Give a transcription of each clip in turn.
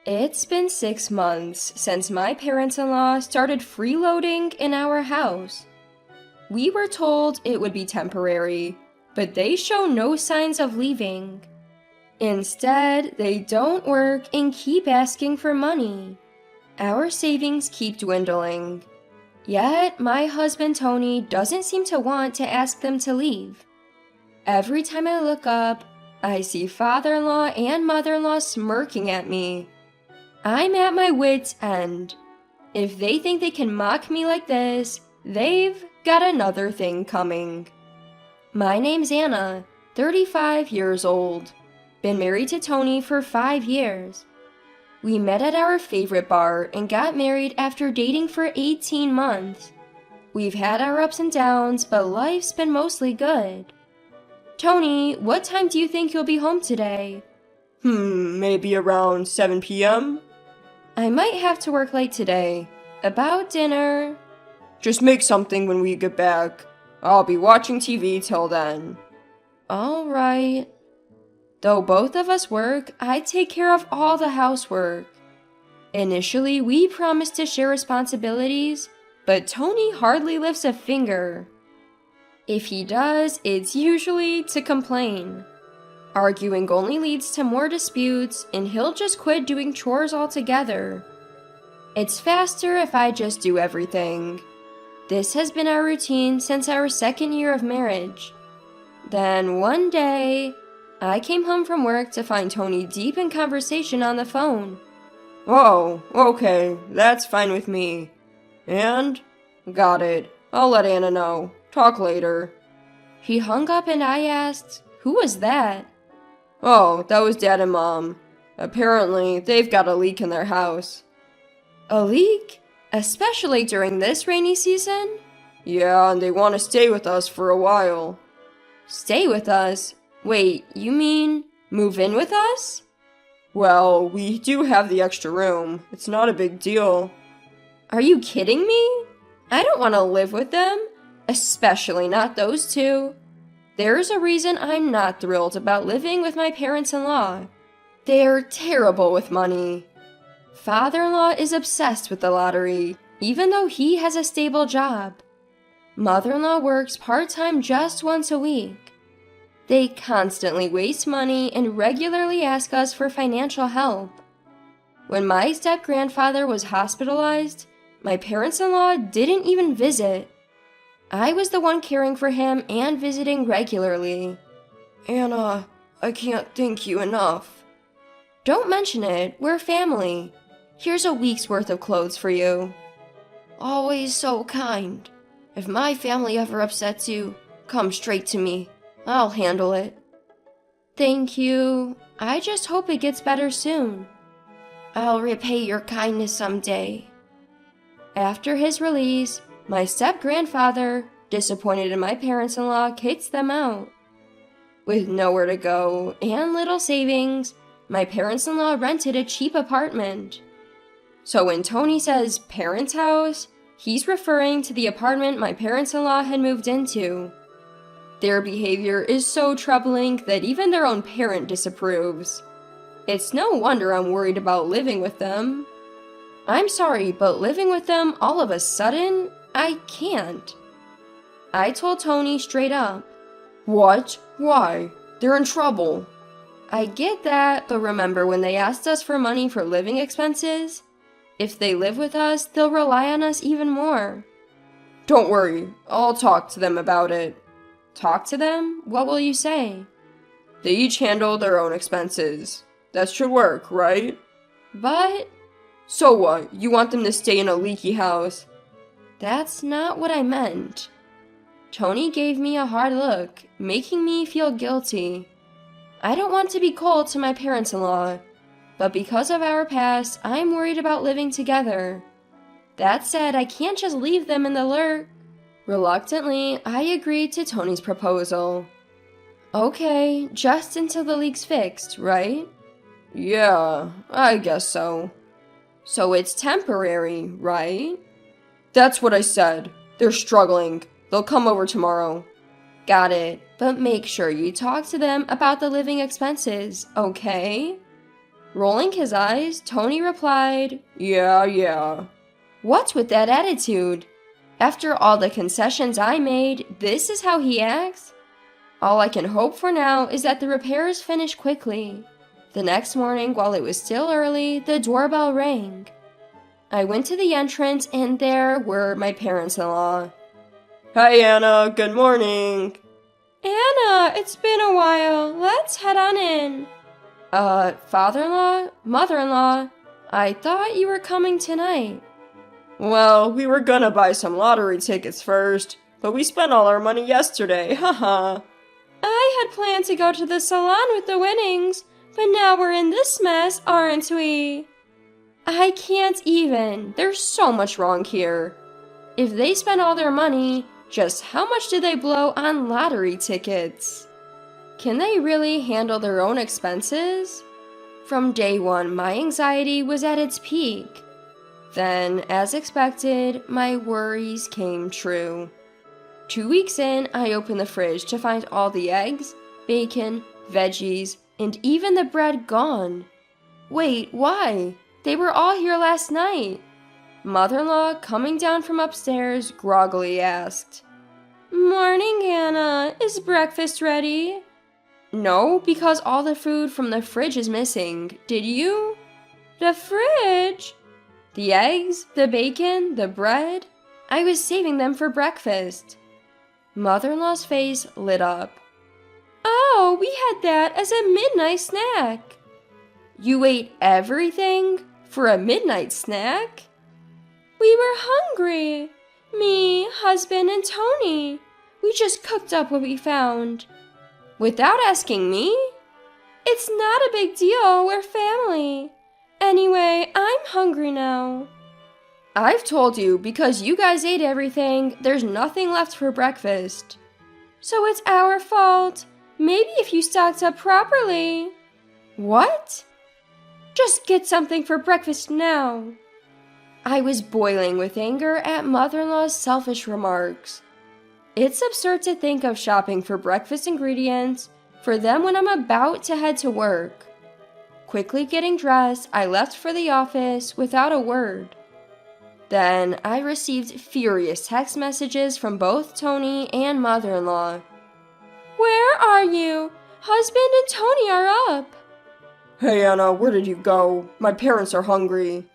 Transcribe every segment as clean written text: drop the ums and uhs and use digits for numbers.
It's been 6 months since my parents-in-law started freeloading in our house. We were told it would be temporary, but they show no signs of leaving. Instead, they don't work and keep asking for money. Our savings keep dwindling. Yet, my husband Tony doesn't seem to want to ask them to leave. Every time I look up, I see father-in-law and mother-in-law smirking at me. I'm at my wit's end. If they think they can mock me like this, they've got another thing coming. My name's Anna, 35 years old. Been married to Tony for 5 years. We met at our favorite bar and got married after dating for 18 months. We've had our ups and downs, but life's been mostly good. Tony, what time do you think you'll be home today? Maybe around 7 p.m.? I might have to work late today. About dinner? Just make something when we get back. I'll be watching TV till then. Alright. Though both of us work, I take care of all the housework. Initially, we promised to share responsibilities, but Tony hardly lifts a finger. If he does, it's usually to complain. Arguing only leads to more disputes, and he'll just quit doing chores altogether. It's faster if I just do everything. This has been our routine since our 2nd year of marriage. Then one day, I came home from work to find Tony deep in conversation on the phone. Oh, okay, that's fine with me. And? Got it. I'll let Anna know. Talk later. He hung up and I asked, "Who was that?" Oh, that was Dad and Mom. Apparently, they've got a leak in their house. A leak? Especially during this rainy season? Yeah, and they want to stay with us for a while. Stay with us? Wait, you mean move in with us? Well, we do have the extra room. It's not a big deal. Are you kidding me? I don't want to live with them, especially not those two. There's a reason I'm not thrilled about living with my parents-in-law. They're terrible with money. Father-in-law is obsessed with the lottery, even though he has a stable job. Mother-in-law works part-time just once a week. They constantly waste money and regularly ask us for financial help. When my step-grandfather was hospitalized, my parents-in-law didn't even visit. I was the one caring for him and visiting regularly. Anna, I can't thank you enough. Don't mention it, we're family. Here's a week's worth of clothes for you. Always so kind. If my family ever upsets you, come straight to me. I'll handle it. Thank you. I just hope it gets better soon. I'll repay your kindness someday. After his release, my step-grandfather, disappointed in my parents-in-law, kicks them out. With nowhere to go and little savings, my parents-in-law rented a cheap apartment. So when Tony says parents' house, he's referring to the apartment my parents-in-law had moved into. Their behavior is so troubling that even their own parent disapproves. It's no wonder I'm worried about living with them. I'm sorry, but living with them all of a sudden, I can't. I told Tony straight up. What? Why? They're in trouble. I get that, but remember when they asked us for money for living expenses? If they live with us, they'll rely on us even more. Don't worry, I'll talk to them about it. Talk to them? What will you say? They each handle their own expenses. That should work, right? But... So what? You want them to stay in a leaky house? That's not what I meant. Tony gave me a hard look, making me feel guilty. I don't want to be cold to my parents-in-law, but because of our past, I'm worried about living together. That said, I can't just leave them in the lurch. Reluctantly, I agreed to Tony's proposal. Okay, just until the leak's fixed, right? Yeah, I guess so. So it's temporary, right? That's what I said. They're struggling. They'll come over tomorrow. Got it, but make sure you talk to them about the living expenses, okay? Rolling his eyes, Tony replied, Yeah. "What's with that attitude? After all the concessions I made, this is how he acts? All I can hope for now is that the repairs finish quickly." The next morning, while it was still early, the doorbell rang. I went to the entrance, and there were my parents-in-law. "Hi, Anna. Good morning." "Anna, it's been a while. Let's head on in." Father-in-law? Mother-in-law? I thought you were coming tonight." "Well, we were gonna buy some lottery tickets first, but we spent all our money yesterday, haha." "I had planned to go to the salon with the winnings, but now we're in this mess, aren't we?" I can't even. There's so much wrong here. If they spent all their money, just how much did they blow on lottery tickets? Can they really handle their own expenses? From day one, my anxiety was at its peak. Then, as expected, my worries came true. 2 weeks in, I opened the fridge to find all the eggs, bacon, veggies, and even the bread gone. Wait, why? They were all here last night. Mother-in-law, coming down from upstairs, groggily asked, "Morning, Anna. Is breakfast ready?" "No, because all the food from the fridge is missing. Did you?" "The fridge?" "The eggs, the bacon, the bread. I was saving them for breakfast." Mother-in-law's face lit up. "Oh, we had that as a midnight snack." "You ate everything? For a midnight snack?" "We were hungry. Me, husband, and Tony. We just cooked up what we found." "Without asking me?" "It's not a big deal. We're family. Anyway, I'm hungry now." "I've told you, because you guys ate everything, there's nothing left for breakfast." "So it's our fault. Maybe if you stocked up properly." "What?" "Just get something for breakfast now." I was boiling with anger at mother-in-law's selfish remarks. It's absurd to think of shopping for breakfast ingredients for them when I'm about to head to work. Quickly getting dressed, I left for the office without a word. Then I received furious text messages from both Tony and mother-in-law. "Where are you? Husband and Tony are up." "Hey, Anna, where did you go? My parents are hungry."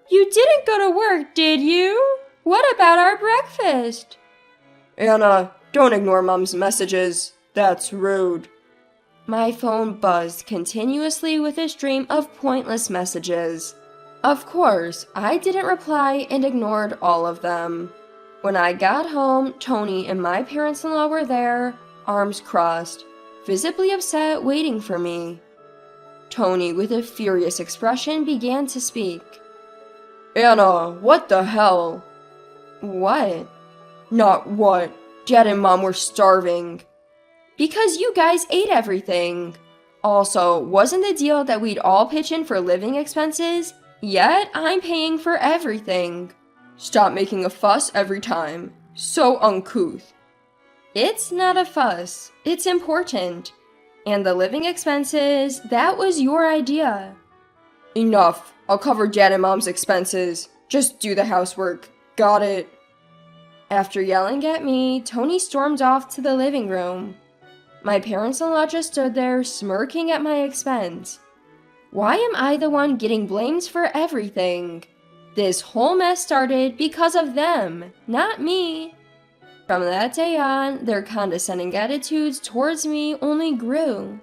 "You didn't go to work, did you? What about our breakfast?" "Anna, don't ignore Mom's messages. That's rude." My phone buzzed continuously with a stream of pointless messages. Of course, I didn't reply and ignored all of them. When I got home, Tony and my parents-in-law were there, arms crossed, visibly upset, waiting for me. Tony, with a furious expression, began to speak. "Anna, what the hell?" "What?" "Not what. Dad and Mom were starving." "Because you guys ate everything. Also, wasn't the deal that we'd all pitch in for living expenses? Yet, I'm paying for everything." "Stop making a fuss every time. So uncouth." "It's not a fuss. It's important. And the living expenses, that was your idea." "Enough. I'll cover Dad and Mom's expenses. Just do the housework. Got it?" After yelling at me, Tony stormed off to the living room. My parents-in-law just stood there, smirking at my expense. Why am I the one getting blamed for everything? This whole mess started because of them, not me. From that day on, their condescending attitudes towards me only grew.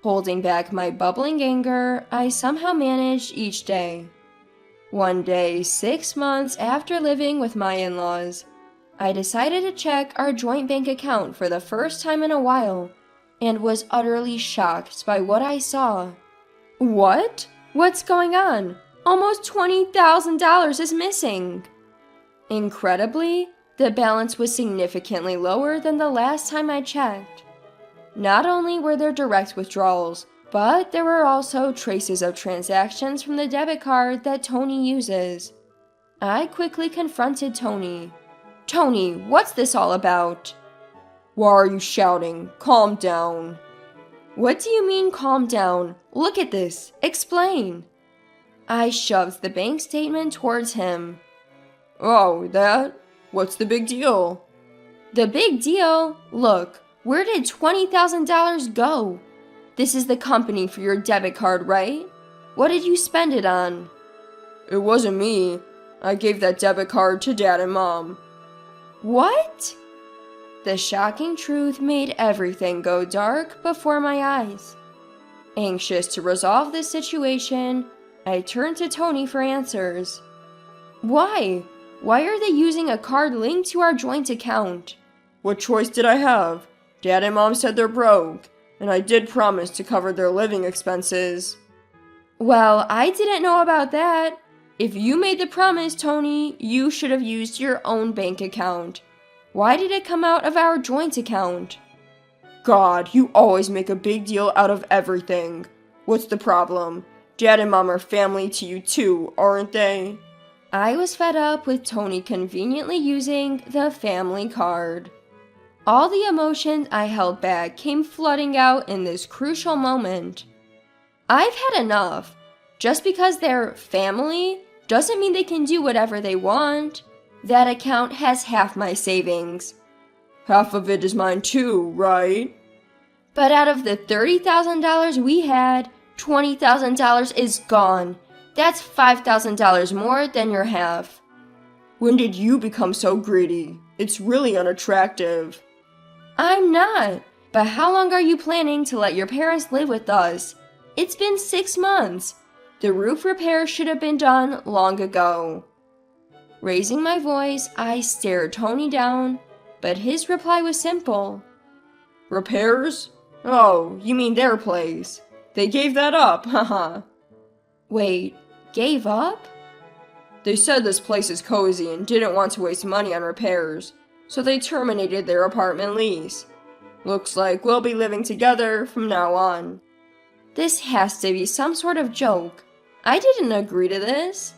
Holding back my bubbling anger, I somehow managed each day. One day, 6 months after living with my in-laws, I decided to check our joint bank account for the first time in a while, and was utterly shocked by what I saw. What? What's going on? Almost $20,000 is missing. Incredibly, the balance was significantly lower than the last time I checked. Not only were there direct withdrawals, but there were also traces of transactions from the debit card that Tony uses. I quickly confronted Tony. "Tony, what's this all about?" "Why are you shouting? Calm down." What do you mean calm down? Look at this. Explain. I shoved the bank statement towards him. Oh, that? What's the big deal? The big deal? Look, where did $20,000 go? This is the company for your debit card, right? What did you spend it on? It wasn't me. I gave that debit card to Dad and Mom. What? The shocking truth made everything go dark before my eyes. Anxious to resolve this situation, I turned to Tony for answers. Why? Why are they using a card linked to our joint account? What choice did I have? Dad and Mom said they're broke, and I did promise to cover their living expenses. Well, I didn't know about that. If you made the promise, Tony, you should have used your own bank account. Why did it come out of our joint account? God, you always make a big deal out of everything. What's the problem? Dad and Mom are family to you too, aren't they? I was fed up with Tony conveniently using the family card. All the emotions I held back came flooding out in this crucial moment. I've had enough. Just because they're family doesn't mean they can do whatever they want. That account has half my savings. Half of it is mine too, right? But out of the $30,000 we had, $20,000 is gone. That's $5,000 more than your half. When did you become so greedy? It's really unattractive. I'm not. But how long are you planning to let your parents live with us? It's been 6 months. The roof repair should have been done long ago. Raising my voice, I stared Tony down, but his reply was simple. Repairs? Oh, you mean their place. They gave that up, haha. Wait, gave up? They said this place is cozy and didn't want to waste money on repairs, so they terminated their apartment lease. Looks like we'll be living together from now on. This has to be some sort of joke. I didn't agree to this.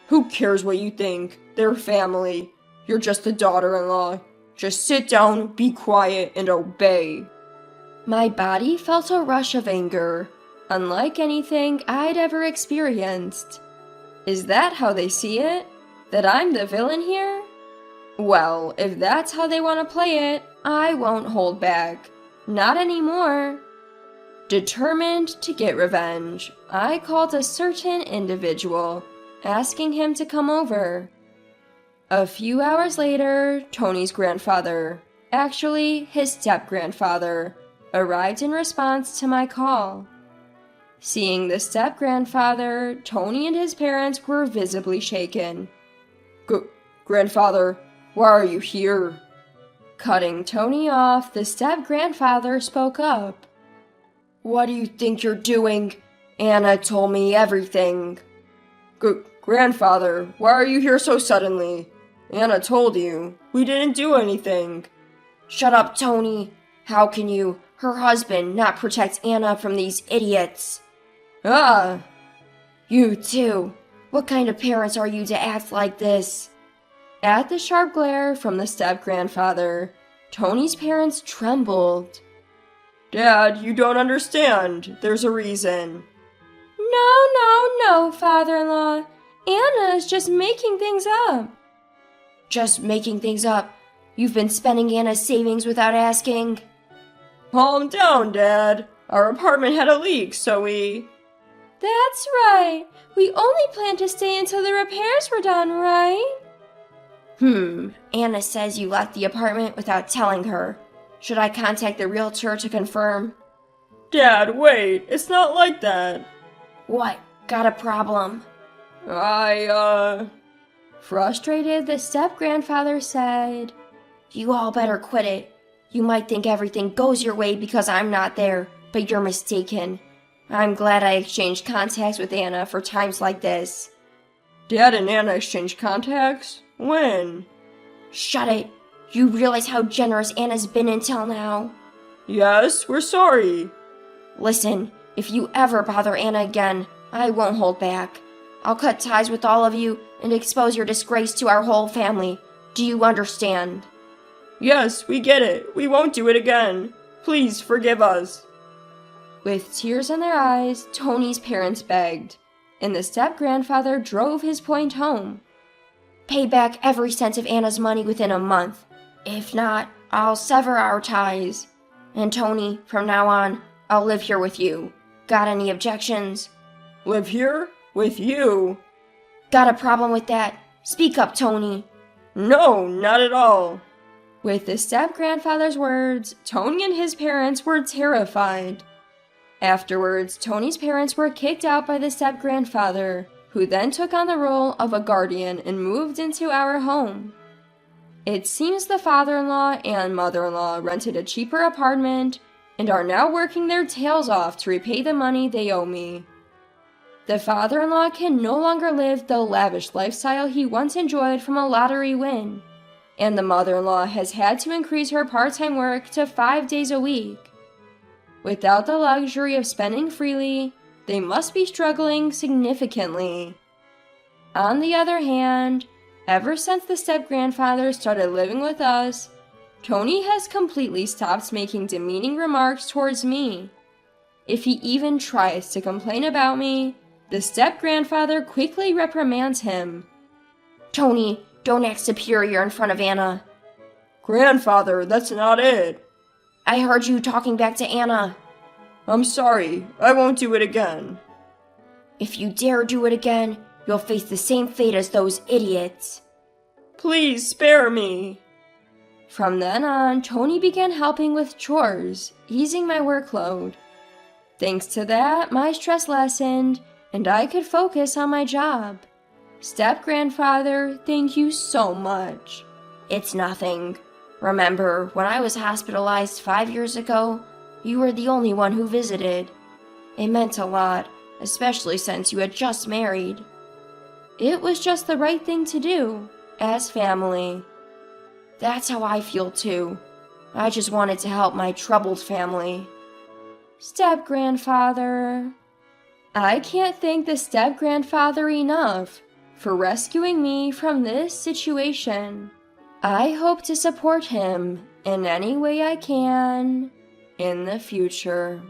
Who cares what you think? They're family. You're just the daughter-in-law. Just sit down, be quiet, and obey. My body felt a rush of anger, unlike anything I'd ever experienced. Is that how they see it? That I'm the villain here? Well, if that's how they want to play it, I won't hold back. Not anymore. Determined to get revenge, I called a certain individual, asking him to come over. A few hours later, Tony's grandfather, actually his step-grandfather, arrived in response to my call. Seeing the step-grandfather, Tony and his parents were visibly shaken. Grandfather, why are you here? Cutting Tony off, the step-grandfather spoke up. What do you think you're doing? Anna told me everything. Grandfather, why are you here so suddenly? Anna told you. We didn't do anything. Shut up, Tony. How can you, her husband, not protect Anna from these idiots? Ah! You too. What kind of parents are you to act like this? At the sharp glare from the step-grandfather, Tony's parents trembled. Dad, you don't understand. There's a reason. No, father-in-law. Anna is just making things up. Just making things up? You've been spending Anna's savings without asking? Calm down, Dad. Our apartment had a leak, so we... That's right. We only planned to stay until the repairs were done, right? Anna says you left the apartment without telling her. Should I contact the realtor to confirm? Dad, wait. It's not like that. What? Got a problem? Frustrated, the step-grandfather said, You all better quit it. You might think everything goes your way because I'm not there, but you're mistaken. I'm glad I exchanged contacts with Anna for times like this. Dad and Anna exchanged contacts? When? Shut it. You realize how generous Anna's been until now? Yes, we're sorry. Listen, if you ever bother Anna again, I won't hold back. I'll cut ties with all of you and expose your disgrace to our whole family. Do you understand? Yes, we get it. We won't do it again. Please forgive us. With tears in their eyes, Tony's parents begged, and the step-grandfather drove his point home. Pay back every cent of Anna's money within a month. If not, I'll sever our ties. And Tony, from now on, I'll live here with you. Got any objections? Live here? With you? Got a problem with that? Speak up, Tony. No, not at all. With the step-grandfather's words, Tony and his parents were terrified. Afterwards, Tony's parents were kicked out by the step-grandfather, who then took on the role of a guardian and moved into our home. It seems the father-in-law and mother-in-law rented a cheaper apartment and are now working their tails off to repay the money they owe me. The father-in-law can no longer live the lavish lifestyle he once enjoyed from a lottery win, and the mother-in-law has had to increase her part-time work to 5 days a week. Without the luxury of spending freely, they must be struggling significantly. On the other hand, ever since the step-grandfather started living with us, Tony has completely stopped making demeaning remarks towards me. If he even tries to complain about me, the step-grandfather quickly reprimands him. Tony, don't act superior in front of Anna. Grandfather, that's not it. I heard you talking back to Anna. I'm sorry, I won't do it again. If you dare do it again, you'll face the same fate as those idiots. Please spare me. From then on, Tony began helping with chores, easing my workload. Thanks to that, my stress lessened, and I could focus on my job. Step-grandfather, thank you so much. It's nothing. Remember, when I was hospitalized 5 years ago, you were the only one who visited. It meant a lot, especially since you had just married. It was just the right thing to do, as family. That's how I feel too. I just wanted to help my troubled family. Step-grandfather. I can't thank the step-grandfather enough for rescuing me from this situation. I hope to support him in any way I can in the future.